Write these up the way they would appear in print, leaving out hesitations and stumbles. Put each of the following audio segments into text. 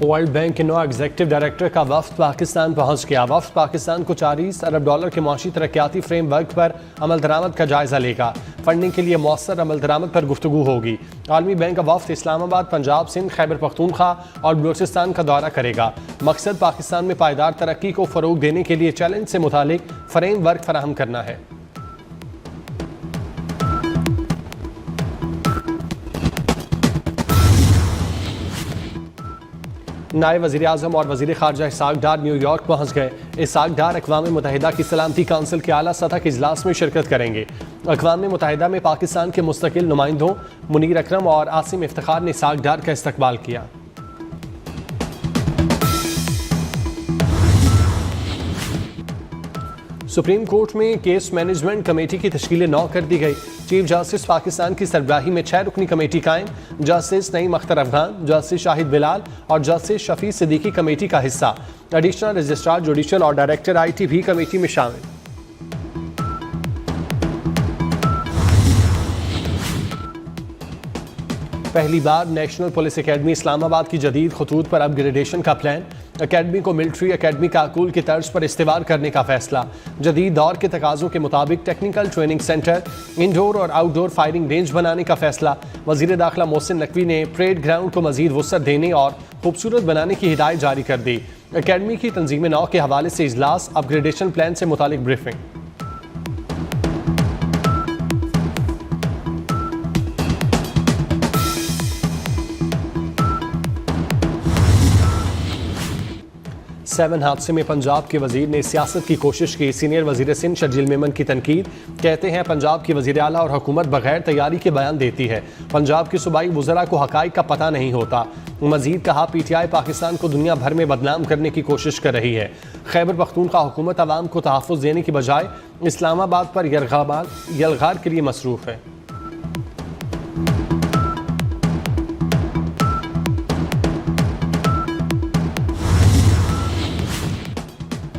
World bank के नौ executive director का वफ्द पाकिस्तान पहुंच गया। वफ्द पाकिस्तान को $40 अरब के मुआशी तरक्याती फ्रेमवर्क पर अमल दरामद का जायजा लेगा। फंडिंग के लिए मौसर अमल दरामद पर गुफ्तगू होगी। आलमी बैंक का वफ्द इस्लामाबाद, पंजाब, सिंध, खैबर पख्तूनख्वा और बलूचिस्तान का दौरा करेगा। मकसद पाकिस्तान में पायदार तरक्की को फरोग देने के लिए चैलेंज से मुतालिक फ्रेमवर्क फराहम करना है। नायब वज़ीर आज़म और वज़ीर ख़ारजा इसहाक़ डार न्यूयॉर्क पहुँच गए। इसहाक़ डार अक़वाम मुत्तहिदा की सलामती काउंसिल के आला सतह के इजलास में शिरकत करेंगे। अक़वाम मुत्तहिदा में पाकिस्तान के मुस्तकिल नुमाइंदों मुनीर अकरम और आसिम इफ्तिखार ने इसहाक़ डार का इस्तकबाल किया। सुप्रीम कोर्ट में केस मैनेजमेंट कमेटी की तश्कील 9 कर दी गई। चीफ जस्टिस पाकिस्तान की सरबराही में 6 रुकनी कमेटी कायम। जस्टिस नईम अख्तर अफगान, जस्टिस शाहिद बिलाल और जस्टिस शफी सिद्दीकी कमेटी का हिस्सा। एडिशनल रजिस्ट्रार जुडिशल और डायरेक्टर IT भी कमेटी में शामिल। पहली बार नेशनल पुलिस एकेडमी इस्लामाबाद की जदीद खतूत पर अपग्रेडेशन का प्लान। एकेडमी को मिलिट्री एकेडमी काकूल की तर्ज पर इस्तेमाल करने का फैसला। जदीद दौर के तकाज़ों के मुताबिक टेक्निकल ट्रेनिंग सेंटर, इंडोर और आउटडोर फायरिंग रेंज बनाने का फैसला। वज़ीर दाखिला मोहसिन नकवी ने परेड ग्राउंड को मज़ीद वुसअत देने और खूबसूरत बनाने की हिदायत जारी कर दी। एकेडमी की तंजीम 9 के हवाले से इजलास, अपग्रेडेशन प्लान से मुतालिक ब्रीफिंग। सेवन हादसे में पंजाब के वजीर ने सियासत की कोशिश की। सीनियर वजीर सिंध शर्जील मेमन की तनकीद। कहते हैं पंजाब की वजीर आला और हुकूमत बगैर तैयारी के बयान देती है। पंजाब की सूबाई वज़रा को हकाइक का पता नहीं होता। मजीद कहा, PTI पाकिस्तान को दुनिया भर में बदनाम करने की कोशिश कर रही है। खैबर पख्तूनख्वा हुकूमत अवाम को तहफ़्फ़ुज़ देने की बजाय इस्लामाबाद पर यलगार के लिए मसरूफ़ है।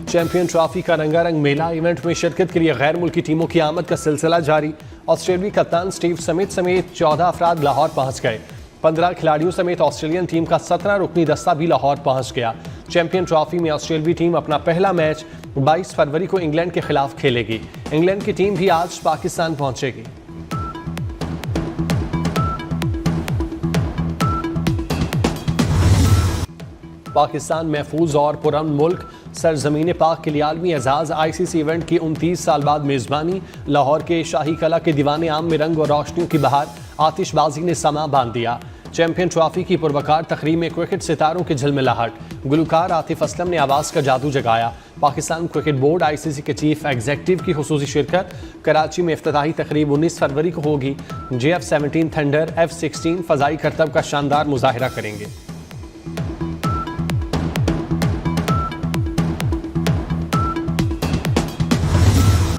चैंपियन ट्रॉफी का रंगारंग मेला। इवेंट में शिरकत के लिए गैर मुल्की टीमों की आमद का सिलसिला जारी। ऑस्ट्रेलियाई कप्तान स्टीव स्मिथ समेत 14 अफराद लाहौर पहुंच गए। 15 खिलाड़ियों समेत ऑस्ट्रेलियन टीम का 17 रुकनी दस्ता भी लाहौर पहुंच गया। चैंपियन ट्रॉफी में ऑस्ट्रेलियाई टीम अपना पहला मैच 22 फरवरी को इंग्लैंड के खिलाफ खेलेगी। इंग्लैंड की टीम भी आज पाकिस्तान पहुंचेगी। पाकिस्तान महफूज और पुरअमन मुल्क। सरजमीन पाक के लिए आलमी एजाज ICC इवेंट की 29 साल बाद मेज़बानी। लाहौर के शाही कला के दीवाने आम में रंग और रोशनियों की बहार, आतिशबाजी ने समा बांध दिया। चैंपियन ट्रॉफी की पुरवकार तकरीब में क्रिकेट सितारों की झिलमिलाहट। गुलकार आतिफ असलम ने आवाज़ का जादू जगाया। पाकिस्तान क्रिकेट बोर्ड ICC के चीफ एग्जीक्यूटिव की खुसूसी शिरकत। कराची में इफ्तिताही तकरीब 19 फरवरी को होगी। JF-17 थंडर F-16 फ़ज़ाई करतब का शानदार मुजाहिरा करेंगे।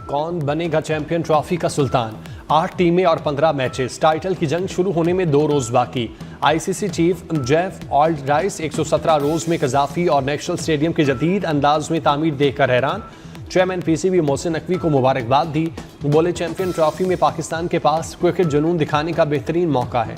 कौन बनेगा चैंपियन ट्रॉफी का सुल्तान? 8 टीमें और 15 मैचेस। टाइटल की जंग शुरू होने में 2 रोज बाकी। ICC चीफ जेफ ऑल्डराइस 117 रोज में कजाफी और नेशनल स्टेडियम के जदीद अंदाज में तामीर देखकर हैरान। चेयरमैन PCB मोहसिन नकवी को मुबारकबाद दी। बोले, चैंपियन ट्रॉफी में पाकिस्तान के पास क्रिकेट जुनून दिखाने का बेहतरीन मौका है।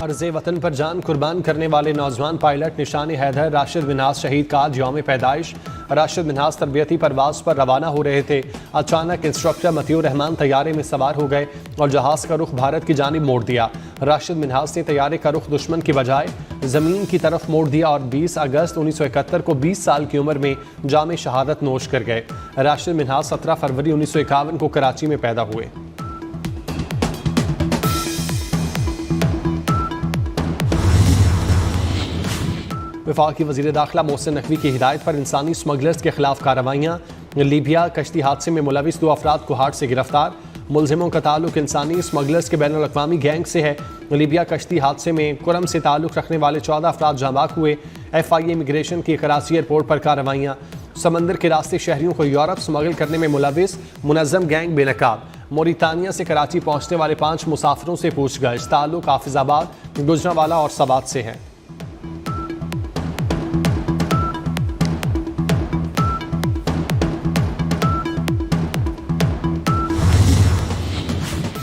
अर्ज़े वतन पर जान कुर्बान करने वाले नौजवान पायलट निशान हैदर राशिद मिन्हास शहीद का आज यौम पैदाइश। राशिद मिन्हास तरबियती परवाज पर रवाना हो रहे थे। अचानक इंस्ट्रक्टर मतियुर रहमान तैयारे में सवार हो गए और जहाज़ का रुख भारत की जानिब मोड़ दिया। राशिद मिन्हास ने तैयारे का रुख दुश्मन की बजाय ज़मीन की तरफ मोड़ दिया और 20 अगस्त 1971 को 20 साल की उम्र में जाम शहादत नोश कर गए। राशिद मिन्हास 17 फरवरी 1951 को कराची में पैदा हुए। वफाकी वज़ीर दाखिला मोहसिन नकवी की हिदायत पर इंसानी स्मगलर्स के खिलाफ कार्रवाइयाँ। लीबिया कश्ती हादसे में मुलविस 2 अफराद कोहाट से गिरफ्तार। मुलजिमों का ताल्लुक इंसानी स्मगलर्स के बैनुल अक़वामी गैंग से है। लीबिया कश्ती हादसे में कुरम से ताल्लुक रखने वाले 14 अफराद जाँबाक हुए। FIA इमिग्रेशन की कराची एयरपोर्ट पर कार्रवाइयाँ। समंदर के रास्ते शहरियों को यूरोप स्मगल करने में मुलविस मुनज़्ज़म गैंग बेनकाब। मोरितानिया से कराची पहुँचने वाले 5 मुसाफिरों से पूछगछ। ताल्लुक हाफिज़ाबाद, गुजरांवाला और सवात से है।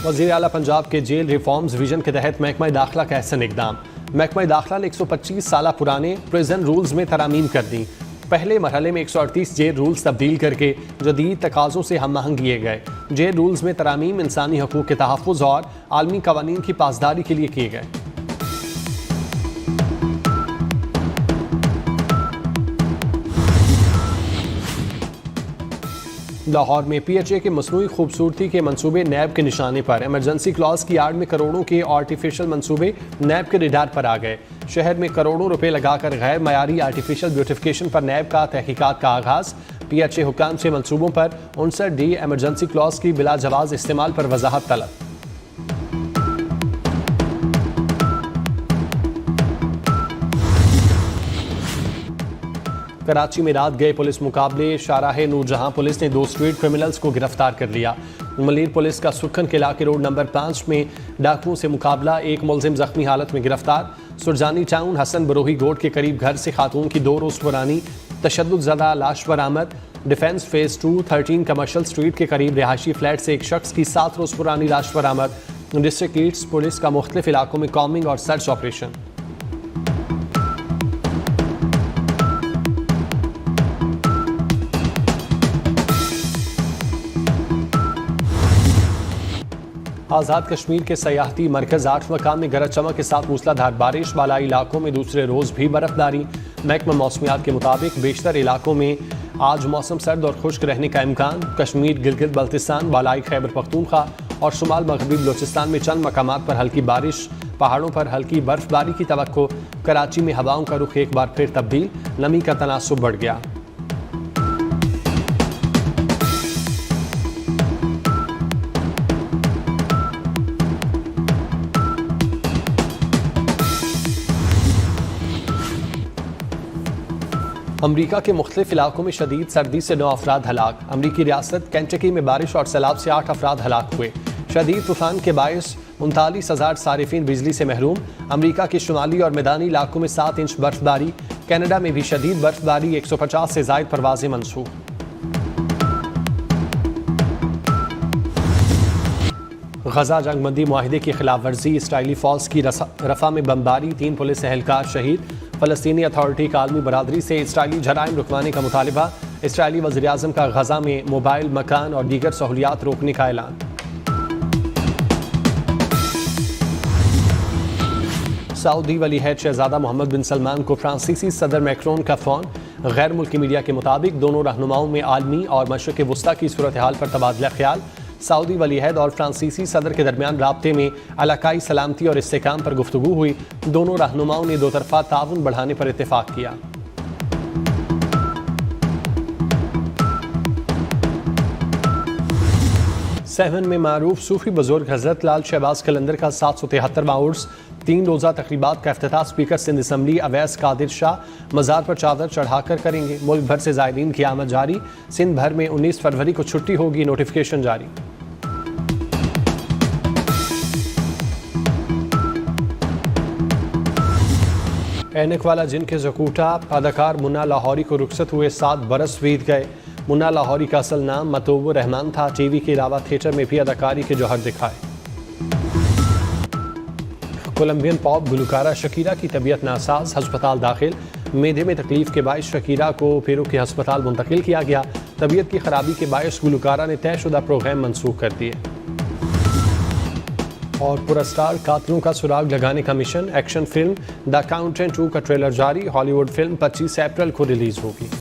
वज़ीर आला पंजाब के जेल रिफॉर्म्स विजन के तहत महकमा दाखिला का अहसन इकदाम। महकमा दाखिला ने 125 साल पुराने प्रिजन रूल्स में तरमीम कर दी। पहले मरहले में 138 जेल रूल्स तब्दील करके जदीद तकाज़ों से हम आहंग किए गए। जेल रूल्स में तरमीम इंसानी हकूक़ के तहफ़्फ़ुज़ और आलमी कवानीन की पासदारी के लिए किए गए। लाहौर में PHA के मसनूई खूबसूरती के मंसूबे नैब के निशाने पर। एमरजेंसी क्लॉज की आड़ में करोड़ों के आर्टिफिशियल मंसूबे नैब के रिडार पर आ गए। शहर में करोड़ों रुपए लगाकर गैर मयारी आर्टिफिशियल ब्यूटिफिकेशन पर नैब का तहकीकात का आगाज। PHA हुक्काम से मंसूबों पर 59D एमरजेंसी क्लॉज की बिला जवाज इस्तेमाल पर वजाहत तलब। कराची में रात गए पुलिस मुकाबले। शाहराह नूरजहां पुलिस ने 2 स्ट्रीट क्रिमिनल्स को गिरफ्तार कर लिया। मलीर पुलिस का सुखन किला के रोड नंबर 5 में डाकुओं से मुकाबला। एक मुलजिम जख्मी हालत में गिरफ्तार। सुरजानी टाउन हसन बरोही गोड के करीब घर से खातून की 2 रोज़ पुरानी तशद्दुद ज़दा लाश बरामद। डिफेंस फेज 2 13 कमर्शियल स्ट्रीट के करीब रिहायशी फ्लैट से एक शख्स की 7 रोज़ पुरानी लाश बरामद। डिस्ट्रिक्ट ईस्ट पुलिस का मुख्तलिफ इलाकों में कॉम्बिंग और सर्च ऑपरेशन। आज़ाद कश्मीर के सयाहती मरकज़ 8 मकाम में गरज चमक के साथ मूसलाधार बारिश। बालाई इलाकों में दूसरे रोज़ भी बर्फबारी। महकमा मौसमियात के मुताबिक बेशतर इलाकों में आज मौसम सर्द और खुश्क रहने का इम्कान। कश्मीर, गिलगित बल्तिस्तान, बालाई खैबर पख्तूनख्वा और शुमाल मगरबी बलोचिस्तान में चंद मकामात पर हल्की बारिश। पहाड़ों पर हल्की बर्फबारी की तवक्को। कराची में हवाओं का रुख एक बार फिर तब्दील। नमी का तनासुब बढ़ गया। अमरीका के मुख्तलिफ इलाकों में शदीद सर्दी से 9 अफराद हलाक। अमरीकी रियासत केंटकी में बारिश और सैलाब से 8 अफराद हलाक हुए। शदीद तूफान के बायस 39,000 सारिफीन बिजली से महरूम। अमरीका के शुमाली और मैदानी इलाकों में 7 इंच बर्फबारी। कनाडा में भी शदीद बर्फबारी। 150 से ज़ायद परवाज़ें मनसूख। गजा जंगबंदी मुआहिदे की खिलाफ वर्जी। इसराइली फौज की रफा में बमबारी। 3 पुलिस एहलकार शहीद। फ़लस्तीनी अथॉरिटी का आलमी बरादरी से इसराइली जराइम रुकवाने का मुतालिबा। इसराइली वज़ीर आज़म का गजा में मोबाइल, मकान और दीगर सहूलियात रोकने का ऐलान। सऊदी वली अहद शहजादा मोहम्मद बिन सलमान को फ्रांसीसी सदर मैक्रोन का फ़ोन। गैर मुल्की मीडिया के मुताबिक दोनों रहनुमाओं में आलमी और मशरिक़ वुस्ता की सूरत हाल पर तबादला ख्याल। सऊदी वली अहद और फ्रांसीसी सदर के दरमियान राब्ते में इलाकाई सलामती और इस्तेहकाम पर गुफ्तगू हुई। दोनों रहनुमाओं ने 2 तरफ़ा ताउन बढ़ाने पर इत्तेफाक किया। सेवन में मारूफ सूफी बुजुर्ग हजरत लाल शहबाज कलंदर का 773वां उर्स। 3 रोज़ा तकरीबात का इफ्तिताह स्पीकर सिंध असम्बली अवैस कादिर शाह मज़ार पर चादर चढ़ाकर करेंगे। मुल्क भर से ज़ायरीन की आमद जारी। सिंध भर में 19 फरवरी को छुट्टी होगी। नोटिफिकेशन जारी। ऐनक वाला जिन के ज़कूटा अदाकार मुन्ना लाहौरी को रुखसत हुए 7 बरस बीत गए। मुन्ना लाहौरी का असल नाम मतूब रहमान था। टीवी के अलावा थिएटर में भी अदाकारी के जौहर दिखाए। कोलंबियन पॉप गुलकारा शकीरा की तबीयत नासाज, हस्पताल दाखिल। मेदे में तकलीफ के बायस शकीरा को पेरू के हस्पताल मुंतकिल किया गया। तबीयत की खराबी के बायस गुलकारा ने तयशुदा प्रोग्राम मनसूख कर दिए। और पुरस्कार कातलों का सुराग लगाने का mission. Action film the accountant 2 का ट्रेलर जारी। हॉलीवुड फिल्म 25 अप्रैल को रिलीज होगी।